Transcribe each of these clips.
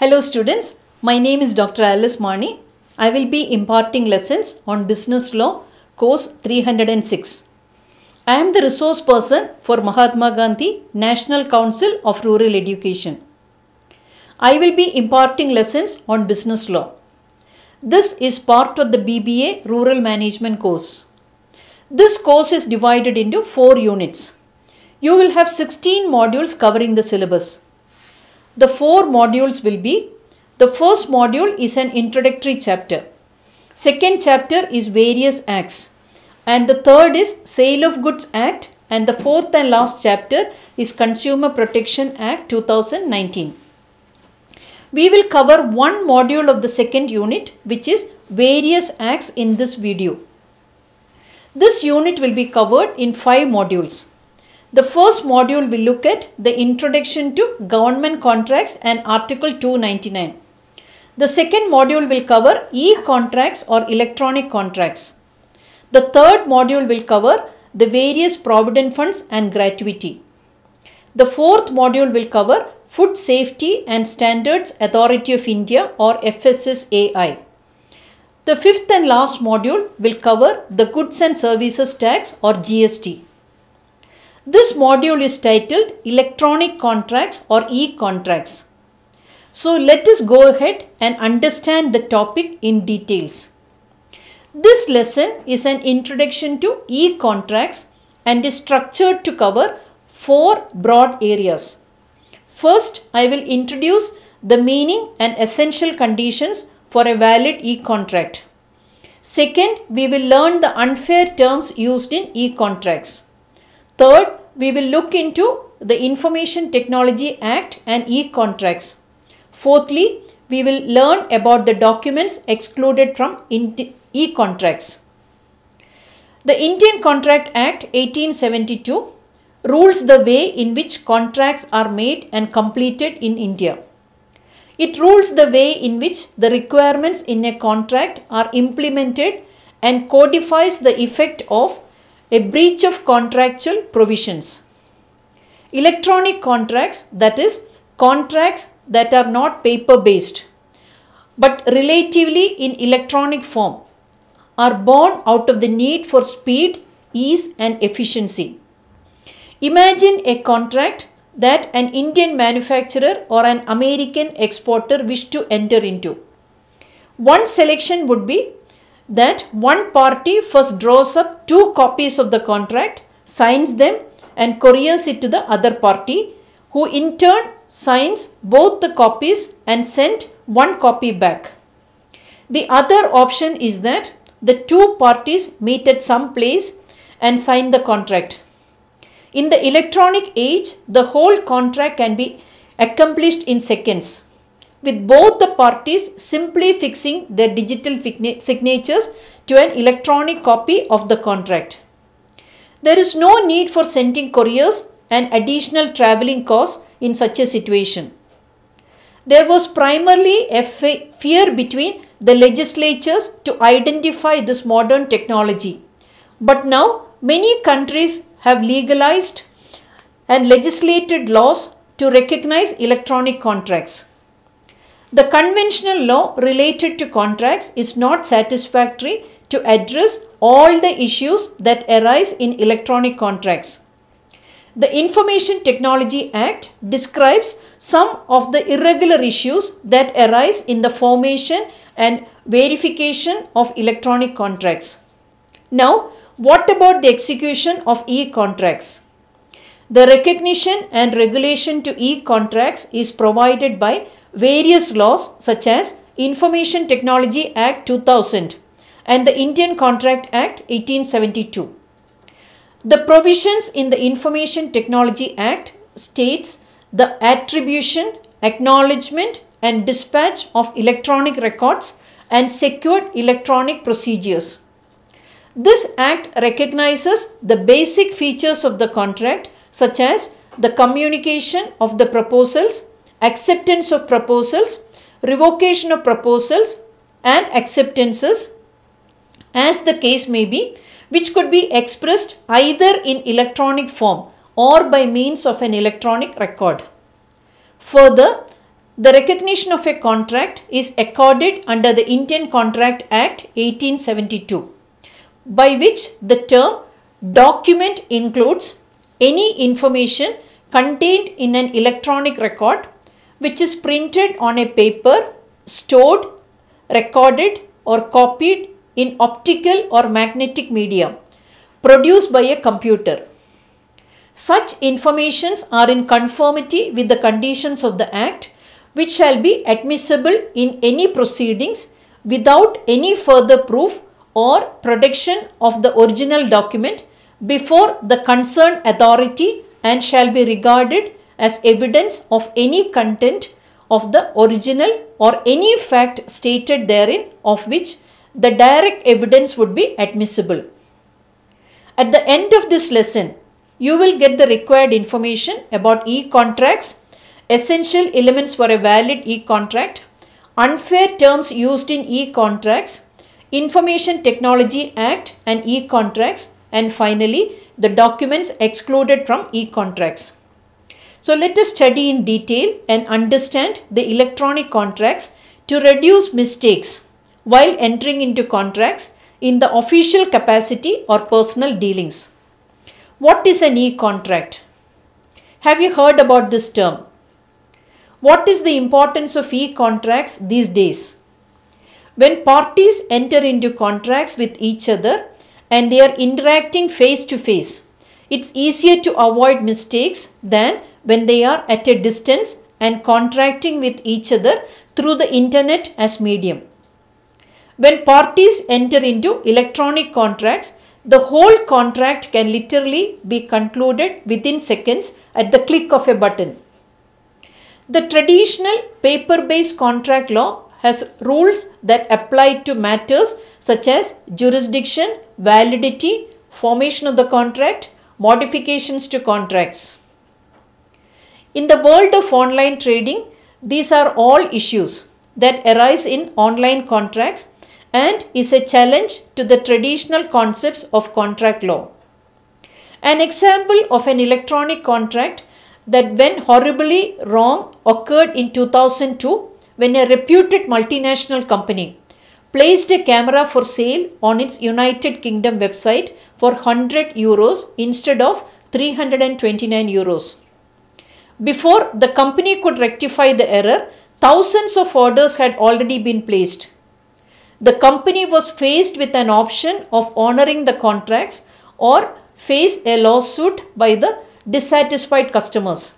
Hello students, my name is Dr. Alice Mani. I will be imparting lessons on Business Law, course 306. I am the resource person for Mahatma Gandhi National Council of Rural Education. I will be imparting lessons on business law. This is part of the BBA Rural Management course. This course is divided into 4 units. You will have 16 modules covering the syllabus. The 4 modules will be: the first module is an introductory chapter. Second chapter is various acts. And the third is Sale of Goods Act, and the fourth and last chapter is Consumer Protection Act 2019. We will cover one module of the second unit, which is various acts, in this video. This unit will be covered in 5 modules. The first module will look at the introduction to government contracts and Article 299. The second module will cover e-contracts or electronic contracts. The third module will cover the various provident funds and gratuity. The fourth module will cover Food Safety and Standards Authority of India or FSSAI. The fifth and last module will cover the Goods and Services Tax or GST. This module is titled Electronic Contracts or E-Contracts. So let us go ahead and understand the topic in details. This lesson is an introduction to e-contracts and is structured to cover 4 broad areas. First, I will introduce the meaning and essential conditions for a valid e-contract. Second, we will learn the unfair terms used in e-contracts. Third, we will look into the Information Technology Act and e-contracts. Fourthly, we will learn about the documents excluded from e-contracts. The Indian Contract Act 1872 rules the way in which contracts are made and completed in India. It rules the way in which the requirements in a contract are implemented and codifies the effect of a breach of contractual provisions. Electronic contracts, that is, contracts that are not paper-based but relatively in electronic form, are born out of the need for speed, ease and efficiency. Imagine a contract that an Indian manufacturer or an American exporter wish to enter into. One selection would be that one party first draws up 2 copies of the contract, signs them and couriers it to the other party, who in turn signs both the copies and sends 1 copy back. The other option is that the 2 parties meet at some place and sign the contract. In the electronic age, the whole contract can be accomplished in seconds, with both the parties simply fixing their digital signatures to an electronic copy of the contract. There is no need for sending couriers and additional travelling costs in such a situation. There was primarily a fear between the legislatures to identify this modern technology, but now many countries have legalized and legislated laws to recognize electronic contracts. The conventional law related to contracts is not satisfactory to address all the issues that arise in electronic contracts. The Information Technology Act describes some of the irregular issues that arise in the formation and verification of electronic contracts. Now, what about the execution of e-contracts? The recognition and regulation to e-contracts is provided by various laws such as Information Technology Act 2000 and the Indian Contract Act 1872. The provisions in the Information Technology Act states the attribution, acknowledgement and dispatch of electronic records and secured electronic procedures. This act recognizes the basic features of the contract such as the communication of the proposals, acceptance of proposals, revocation of proposals and acceptances, as the case may be, which could be expressed either in electronic form or by means of an electronic record. Further, The recognition of a contract is accorded under the Indian Contract Act 1872, by which the term document includes any information contained in an electronic record which is printed on a paper, stored, recorded or copied in optical or magnetic media produced by a computer. Such informations are in conformity with the conditions of the Act, which shall be admissible in any proceedings without any further proof or production of the original document before the concerned authority, and shall be regarded as evidence of any content of the original or any fact stated therein of which the direct evidence would be admissible. At the end of this lesson, you will get the required information about e-contracts, essential elements for a valid e-contract, unfair terms used in e-contracts, Information Technology Act and e-contracts, and finally the documents excluded from e-contracts. So let us study in detail and understand the electronic contracts to reduce mistakes while entering into contracts in the official capacity or personal dealings. What is an e-contract? Have you heard about this term? What is the importance of e-contracts these days? When parties enter into contracts with each other and they are interacting face to face, it's easier to avoid mistakes than when they are at a distance and contracting with each other through the internet as medium. When parties enter into electronic contracts, the whole contract can literally be concluded within seconds at the click of a button. The traditional paper-based contract law has rules that apply to matters such as jurisdiction, validity, formation of the contract, modifications to contracts. In the world of online trading, these are all issues that arise in online contracts and is a challenge to the traditional concepts of contract law. An example of an electronic contract that went horribly wrong occurred in 2002 when a reputed multinational company placed a camera for sale on its United Kingdom website for €100 instead of €329. Before the company could rectify the error, thousands of orders had already been placed. The company was faced with an option of honoring the contracts or face a lawsuit by the dissatisfied customers.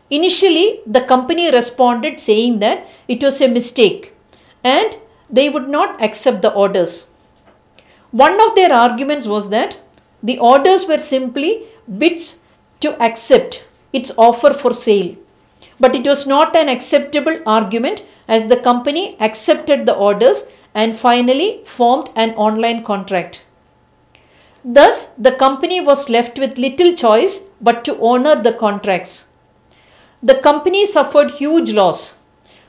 Initially, the company responded saying that it was a mistake and they would not accept the orders. One of their arguments was that the orders were simply bids to accept its offer for sale, but it was not an acceptable argument as the company accepted the orders and finally formed an online contract. Thus, the company was left with little choice but to honor the contracts. The company suffered huge loss,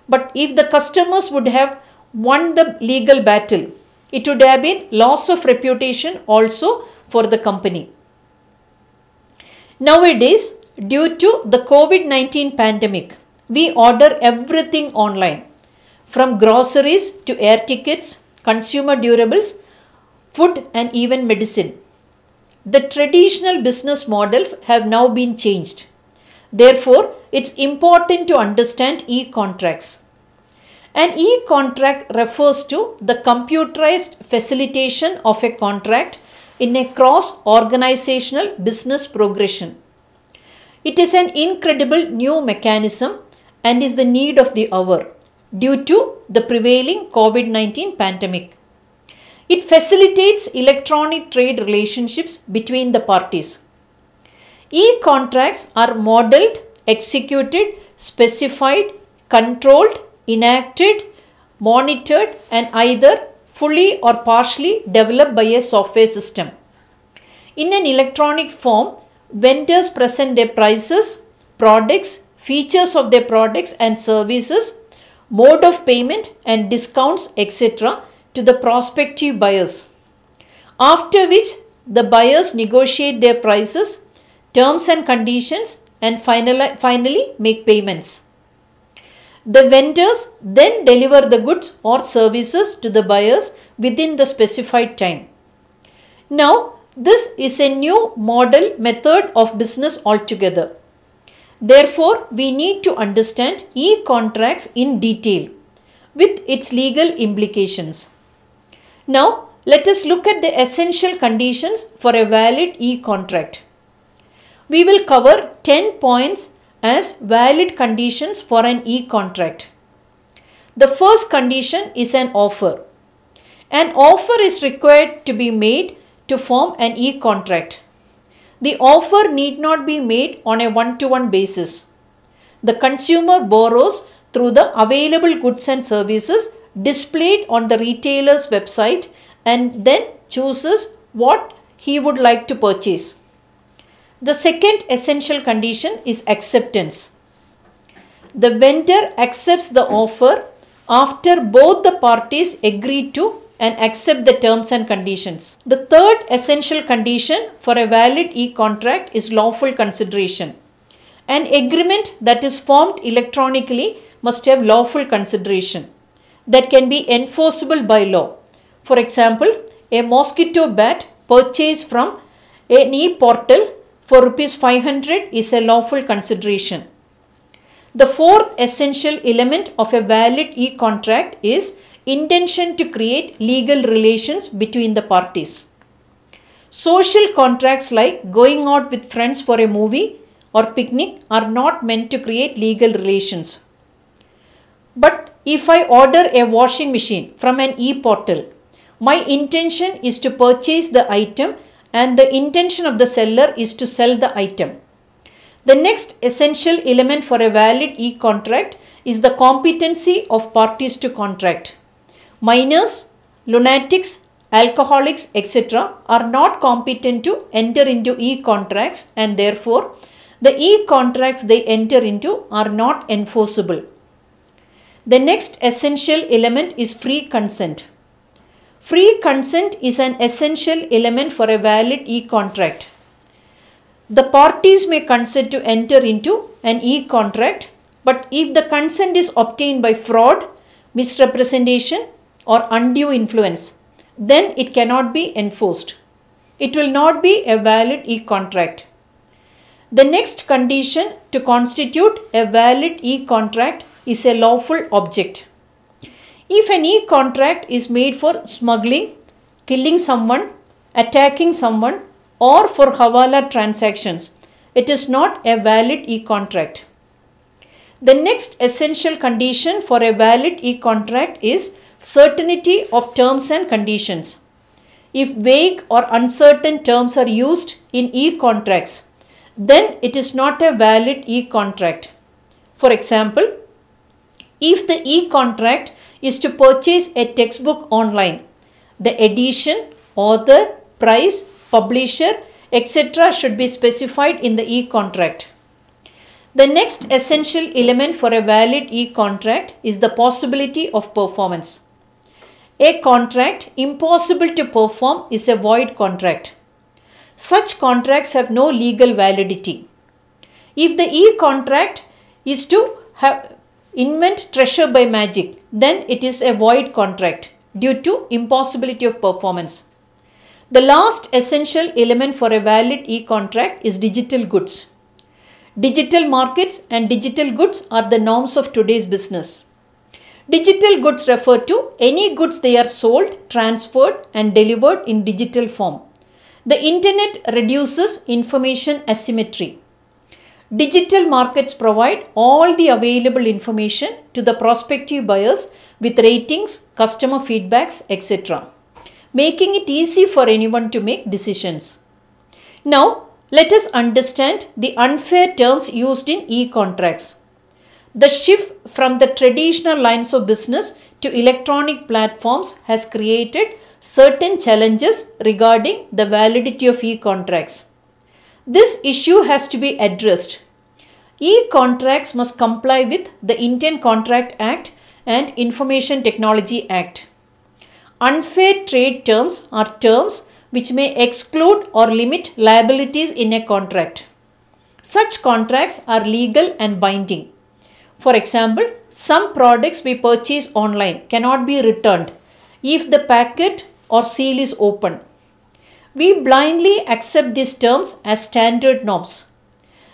but if the customers would have won the legal battle, it would have been loss of reputation also for the company. Nowadays, due to the COVID-19 pandemic, we order everything online, from groceries to air tickets, consumer durables, food and even medicine. The traditional business models have now been changed. Therefore, it's important to understand e-contracts. An e-contract refers to the computerized facilitation of a contract in a cross-organizational business progression. It is an incredible new mechanism and is the need of the hour due to the prevailing COVID-19 pandemic. It facilitates electronic trade relationships between the parties. E-contracts are modeled, executed, specified, controlled, enacted, monitored and either fully or partially developed by a software system. In an electronic form, vendors present their prices, products, features of their products and services, mode of payment and discounts, etc. to the prospective buyers, after which the buyers negotiate their prices, terms and conditions and finally make payments. The vendors then deliver the goods or services to the buyers within the specified time. Now, this is a new model method of business altogether. Therefore, we need to understand e-contracts in detail with its legal implications. Now, let us look at the essential conditions for a valid e-contract. We will cover 10 points as valid conditions for an e-contract. The first condition is an offer. An offer is required to be made to form an e-contract. The offer need not be made on a one-to-one basis. The consumer borrows through the available goods and services displayed on the retailer's website and then chooses what he would like to purchase. The second essential condition is acceptance. The vendor accepts the offer after both the parties agree to and accept the terms and conditions. The third essential condition for a valid e-contract is lawful consideration. An agreement that is formed electronically must have lawful consideration that can be enforceable by law. For example, a mosquito bat purchased from an e-portal for ₹500 is a lawful consideration. The fourth essential element of a valid e-contract is intention to create legal relations between the parties. Social contracts like going out with friends for a movie or picnic are not meant to create legal relations. But if I order a washing machine from an e-portal, my intention is to purchase the item and the intention of the seller is to sell the item. The next essential element for a valid e-contract is the competency of parties to contract. Minors, lunatics, alcoholics, etc. are not competent to enter into e-contracts and therefore the e-contracts they enter into are not enforceable. The next essential element is free consent. Free consent is an essential element for a valid e-contract. The parties may consent to enter into an e-contract, but if the consent is obtained by fraud, misrepresentation, or undue influence, then it cannot be enforced. It will not be a valid e-contract. The next condition to constitute a valid e-contract is a lawful object. If an e-contract is made for smuggling, killing someone, attacking someone, or for hawala transactions, it is not a valid e-contract. The next essential condition for a valid e-contract is certainty of terms and conditions. If vague or uncertain terms are used in e-contracts, then it is not a valid e-contract. For example, if the e-contract is to purchase a textbook online, the edition, author, price, publisher, etc. should be specified in the e-contract. The next essential element for a valid e-contract is the possibility of performance. A contract impossible to perform is a void contract. Such contracts have no legal validity. If the e-contract is to invent treasure by magic, then it is a void contract due to impossibility of performance. The last essential element for a valid e-contract is digital goods. Digital markets and digital goods are the norms of today's business. Digital goods refer to any goods they are sold, transferred and delivered in digital form. The internet reduces information asymmetry. Digital markets provide all the available information to the prospective buyers with ratings, customer feedbacks, etc., making it easy for anyone to make decisions. Now, let us understand the unfair terms used in e-contracts. The shift from the traditional lines of business to electronic platforms has created certain challenges regarding the validity of e-contracts. This issue has to be addressed. E-contracts must comply with the Indian Contract Act and Information Technology Act. Unfair trade terms are terms which may exclude or limit liabilities in a contract. Such contracts are legal and binding. For example, some products we purchase online cannot be returned if the packet or seal is open. We blindly accept these terms as standard norms.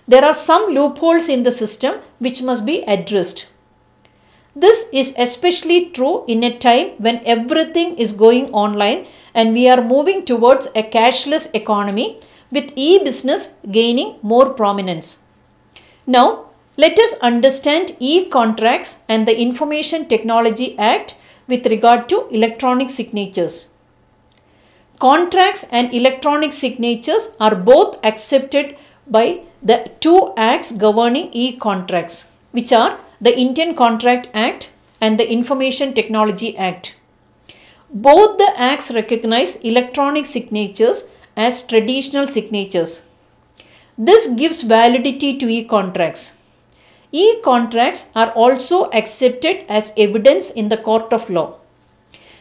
There are some loopholes in the system which must be addressed. This is especially true in a time when everything is going online and we are moving towards a cashless economy with e-business gaining more prominence. Now, let us understand e-contracts and the Information Technology Act with regard to electronic signatures. Contracts and electronic signatures are both accepted by the two acts governing e-contracts, which are the Indian Contract Act and the Information Technology Act. Both the acts recognize electronic signatures as traditional signatures. This gives validity to e-contracts. E-contracts are also accepted as evidence in the court of law.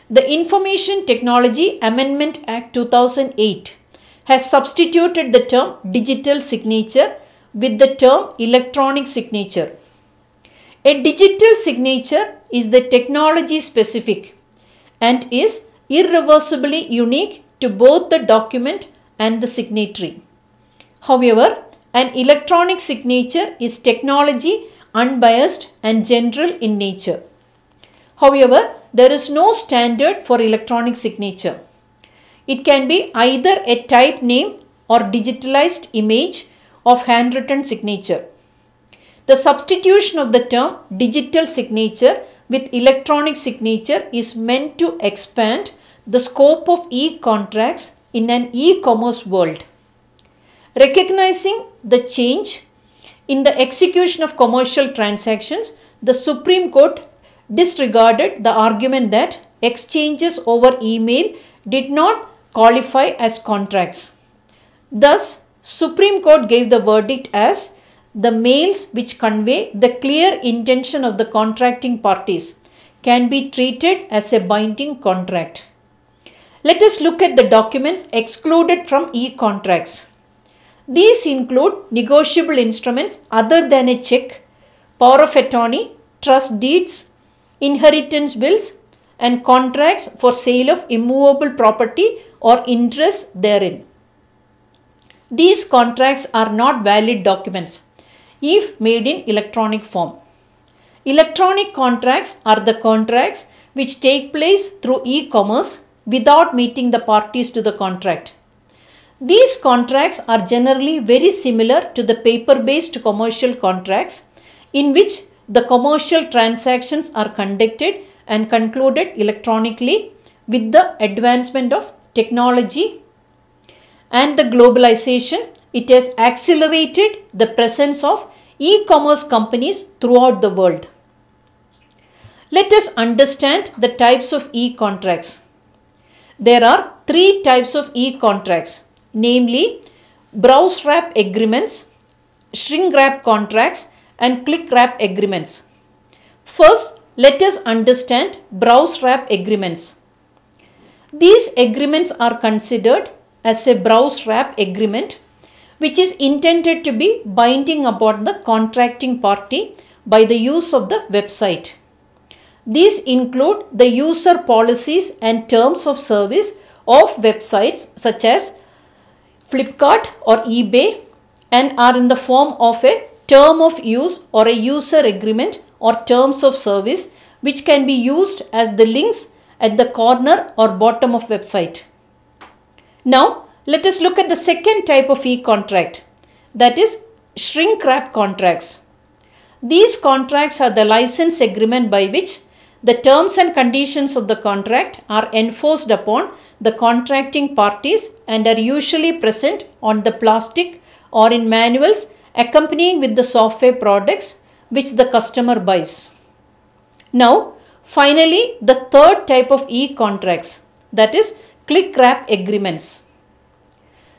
The Information Technology Amendment Act 2008 has substituted the term digital signature with the term electronic signature. A digital signature is the technology specific and is irreversibly unique to both the document and the signatory. However, an electronic signature is technology unbiased and general in nature. However, there is no standard for electronic signature. It can be either a type name or digitalized image of handwritten signature. The substitution of the term digital signature with electronic signature is meant to expand the scope of e-contracts in an e-commerce world. Recognizing the change in the execution of commercial transactions, the Supreme Court disregarded the argument that exchanges over email did not qualify as contracts. Thus, Supreme Court gave the verdict as the mails which convey the clear intention of the contracting parties can be treated as a binding contract. Let us look at the documents excluded from e-contracts. These include negotiable instruments other than a check, power of attorney, trust deeds, inheritance wills, and contracts for sale of immovable property or interest therein. These contracts are not valid documents if made in electronic form. Electronic contracts are the contracts which take place through e-commerce without meeting the parties to the contract. These contracts are generally very similar to the paper-based commercial contracts in which the commercial transactions are conducted and concluded electronically. With the advancement of technology and the globalization, it has accelerated the presence of e-commerce companies throughout the world. Let us understand the types of e-contracts. There are three types of e-contracts, namely browse wrap agreements, shrink wrap contracts, and click wrap agreements. First, let us understand browse wrap agreements. These agreements are considered as a browse wrap agreement which is intended to be binding upon the contracting party by the use of the website. These include the user policies and terms of service of websites such as Flipkart or eBay and are in the form of a term of use or a user agreement or terms of service which can be used as the links at the corner or bottom of website. Now, let us look at the second type of e-contract, that is shrink wrap contracts. These contracts are the license agreement by which the terms and conditions of the contract are enforced upon the contracting parties and are usually present on the plastic or in manuals accompanying with the software products which the customer buys. Now, finally, the third type of e-contracts, that is click wrap agreements.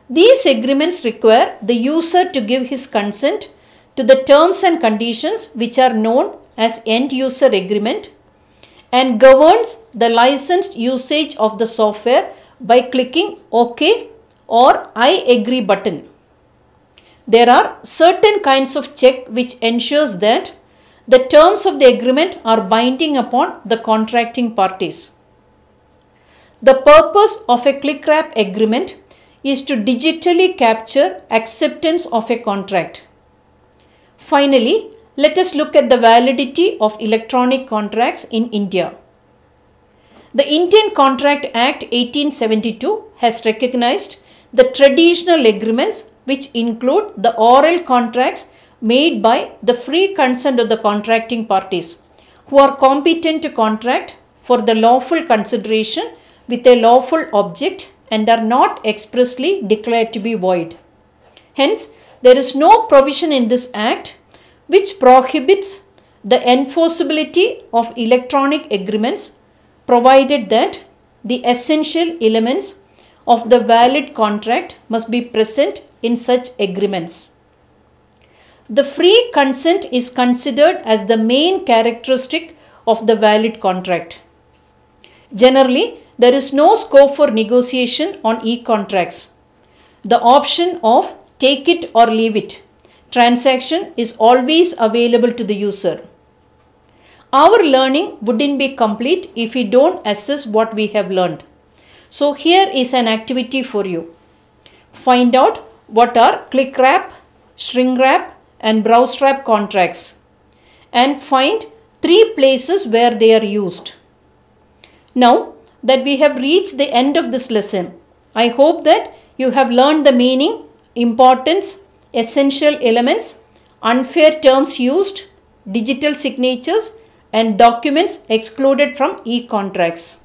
These agreements require the user to give his consent to the terms and conditions which are known as end user agreement and governs the licensed usage of the software by clicking OK or I agree button. There are certain kinds of check which ensures that The terms of the agreement are binding upon the contracting parties. The purpose of a click-wrap agreement is to digitally capture acceptance of a contract. Finally, let us look at the validity of electronic contracts in India. The Indian Contract Act 1872 has recognized the traditional agreements which include the oral contracts made by the free consent of the contracting parties who are competent to contract for the lawful consideration with a lawful object and are not expressly declared to be void. Hence, there is no provision in this Act which prohibits the enforceability of electronic agreements provided that the essential elements of the valid contract must be present in such agreements. The free consent is considered as the main characteristic of the valid contract. Generally, there is no scope for negotiation on e-contracts. The option of take it or leave it transaction is always available to the user. Our learning wouldn't be complete if we don't assess what we have learned. So here is an activity for you. Find out what are click wrap, shrink wrap and browse wrap contracts and find 3 places where they are used. Now that we have reached the end of this lesson, I hope that you have learned the meaning, importance, essential elements, unfair terms used, digital signatures and documents excluded from e-contracts.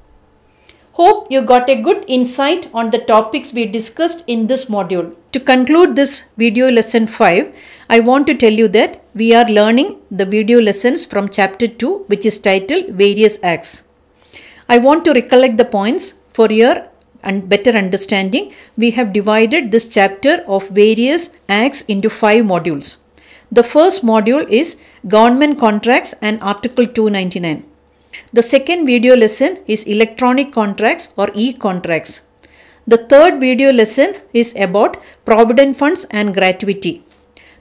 Hope you got a good insight on the topics we discussed in this module. To conclude this video lesson 5, I want to tell you that we are learning the video lessons from chapter 2, which is titled Various Acts. I want to recollect the points for your better understanding. We have divided this chapter of various acts into 5 modules. The first module is Government Contracts and Article 299. The second video lesson is Electronic Contracts or e-contracts. The third video lesson is about Provident Funds and Gratuity.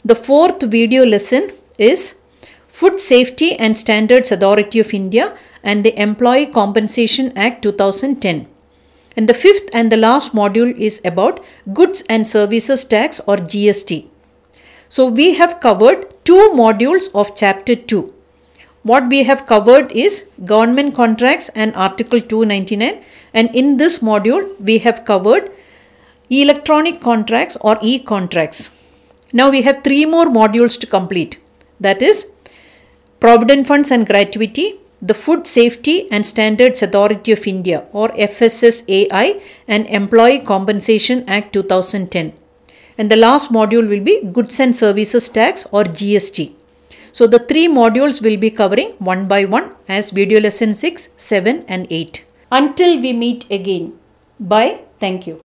The fourth video lesson is Food Safety and Standards Authority of India and the Employee Compensation Act 2010. And the fifth and the last module is about Goods and Services Tax or GST. So we have covered 2 modules of chapter 2. What we have covered is Government Contracts and Article 299, and in this module we have covered Electronic Contracts or e-contracts. Now we have 3 more modules to complete. That is Provident Funds and Gratuity, the Food Safety and Standards Authority of India or FSSAI and Employee Compensation Act 2010. And the last module will be Goods and Services Tax or GST. So the 3 modules will be covering one by one as video lesson 6, 7 and 8. Until we meet again. Bye. Thank you.